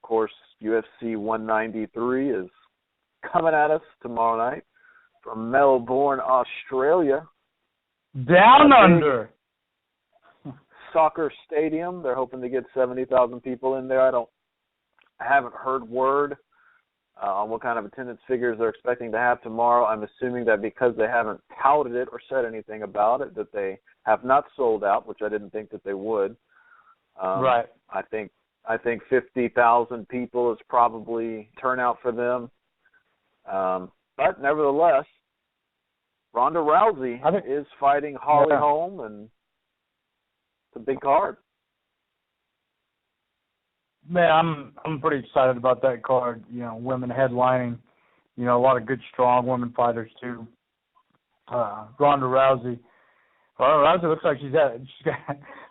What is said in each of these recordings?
course, UFC 193 is coming at us tomorrow night from Melbourne, Australia. Down under. Soccer stadium. They're hoping to get 70,000 people in there. I haven't heard word on what kind of attendance figures they're expecting to have tomorrow. I'm assuming that because they haven't touted it or said anything about it, that they have not sold out, which I didn't think that they would. Right. I think 50,000 people is probably turnout for them. But nevertheless, Ronda Rousey is fighting Holly Holm, and it's a big card. Man, I'm pretty excited about that card. You know, women headlining. You know, a lot of good, strong women fighters too. Ronda Rousey. Rousey looks like she's got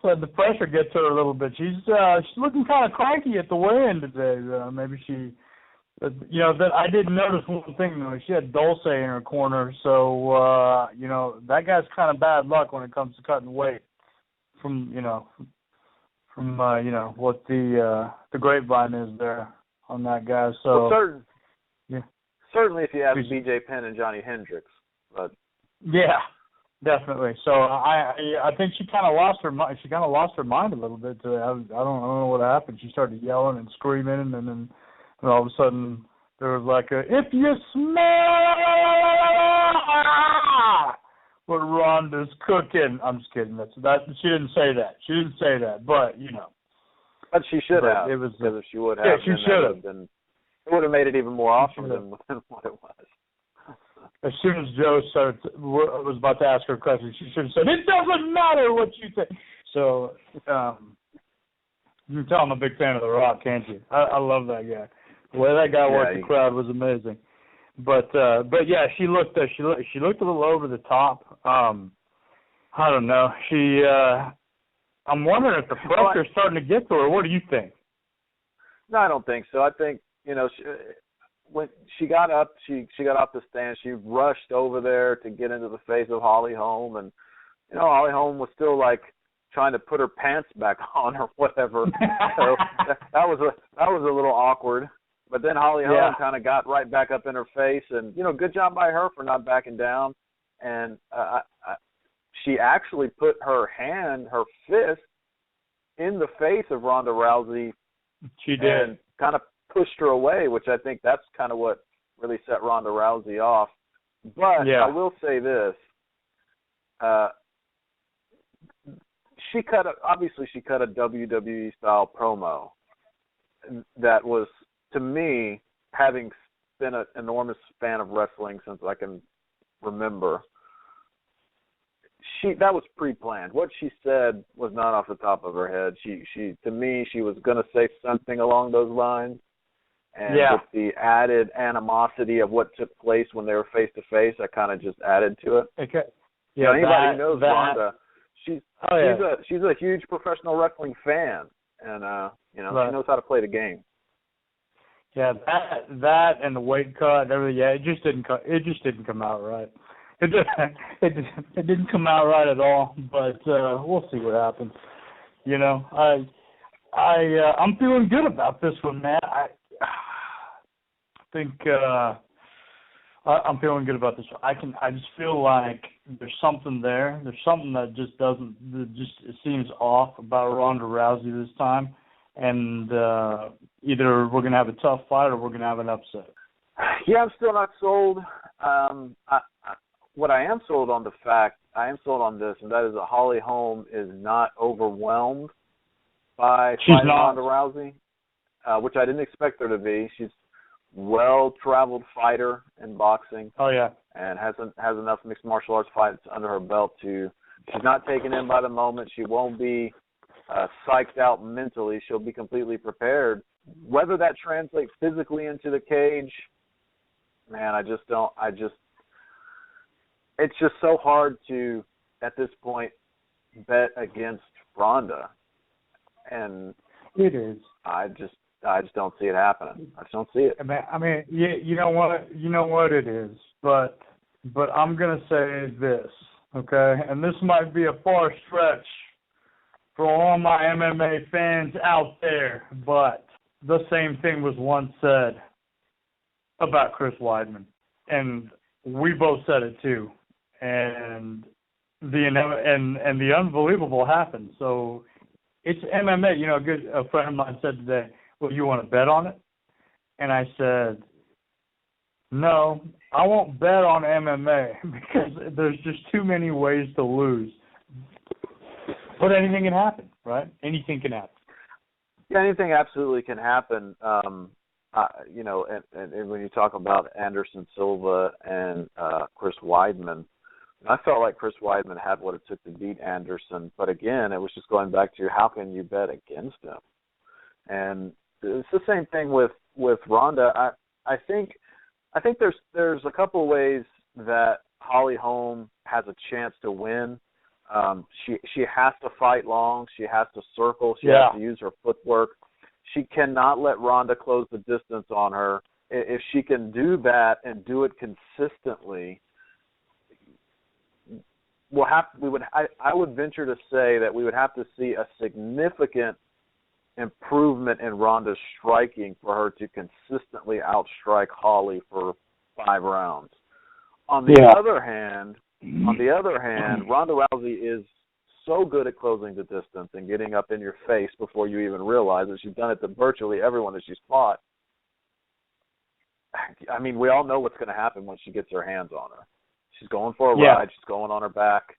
let the pressure get to her a little bit. She's looking kind of cranky at the weigh-in today. Maybe she, you know, that I did notice one thing though. She had Dulce in her corner, so you know that guy's kind of bad luck when it comes to cutting weight. From you know what the grapevine is there on that guy. So certainly if you have B.J. Penn and Johnny Hendricks, but yeah, definitely. So I think she kind of lost her mind. She kind of lost her mind a little bit today. I don't know what happened. She started yelling and screaming, and then all of a sudden there was like if you smell what Ronda's cooking. I'm just kidding. That she didn't say that. She didn't say that, but you know. But she should have. It was because if she would have, she should have. It would have made it even more awesome than what it was. As soon as Joe was about to ask her a question, she should have said, "It doesn't matter what you think." So you can tell I'm a big fan of The Rock, can't you? I love that guy. The way that guy worked the crowd was amazing. But yeah, she looked a little over the top. I don't know. I'm wondering if the pressure's starting to get to her. What do you think? No, I don't think so. I think when she got up, she got off the stand. She rushed over there to get into the face of Holly Holm, and Holly Holm was still like trying to put her pants back on or whatever. So that was a little awkward. But then Holly Holm kind of got right back up in her face, and good job by her for not backing down. And she actually put her fist, in the face of Ronda Rousey. She did. And kind of pushed her away, which I think that's kind of what really set Ronda Rousey off. But I will say this: she cut a WWE style promo that was, to me, having been an enormous fan of wrestling since I can remember, that was pre-planned. What she said was not off the top of her head. To me, she was going to say something along those lines, and with the added animosity of what took place when they were face to face, I kind of just added to it. Okay. Yeah, anybody who knows Ronda, she's a huge professional wrestling fan, and she knows how to play the game. Yeah, that and the weight cut and everything. Yeah, it just didn't come out right. It didn't come out right at all. But we'll see what happens. I'm feeling good about this one, man. I think I'm feeling good about this one. I just feel like there's something there. There's something that it seems off about Ronda Rousey this time. And either we're going to have a tough fight or we're going to have an upset. Yeah, I'm still not sold. What I am sold on this, and that is that Holly Holm is not overwhelmed by fighting Ronda Rousey, which I didn't expect her to be. She's a well-traveled fighter in boxing. Oh, yeah. And has enough mixed martial arts fights under her belt she's not taken in by the moment. She won't be psyched out mentally. She'll be completely prepared. Whether that translates physically into the cage, man, it's just so hard to, at this point, bet against Ronda. And it is. I just don't see it happening. I just don't see it. I mean, you know what it is. But I'm gonna say this, okay? And this might be a far stretch for all my MMA fans out there, but the same thing was once said about Chris Weidman, and we both said it too. And the unbelievable happened. So it's MMA. You know, a friend of mine said today, "Well, you want to bet on it?" And I said, "No, I won't bet on MMA because there's just too many ways to lose. But anything can happen, right? Anything can happen." Yeah, anything absolutely can happen. You know, and when you talk about Anderson Silva and Chris Weidman, I felt like Chris Weidman had what it took to beat Anderson. But again, it was just going back to how can you bet against him? And it's the same thing with Ronda. I think there's a couple of ways that Holly Holm has a chance to win. She has to fight long. She has to circle. She has to use her footwork. She cannot let Ronda close the distance on her. If she can do that and do it consistently, I would venture to say that we would have to see a significant improvement in Ronda's striking for her to consistently outstrike Holly for 5 rounds. On the other hand, Ronda Rousey is so good at closing the distance and getting up in your face before you even realize it. She's done it to virtually everyone that she's fought. I mean, we all know what's going to happen when she gets her hands on her. She's going for a ride. She's going on her back.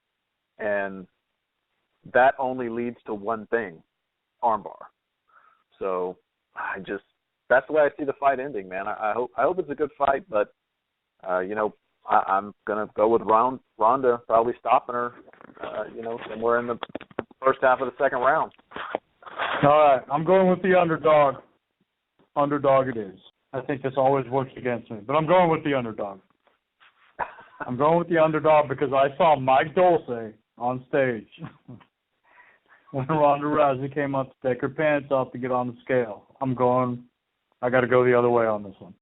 And that only leads to one thing, armbar. So that's the way I see the fight ending, man. I hope it's a good fight, but, you know, I'm going to go with Ronda probably stopping her, you know, somewhere in the first half of the second round. All right. I'm going with the underdog. Underdog it is. I think this always works against me, but I'm going with the underdog. I'm going with the underdog because I saw Mike Dulce on stage when Ronda Rousey came up to take her pants off to get on the scale. I got to go the other way on this one.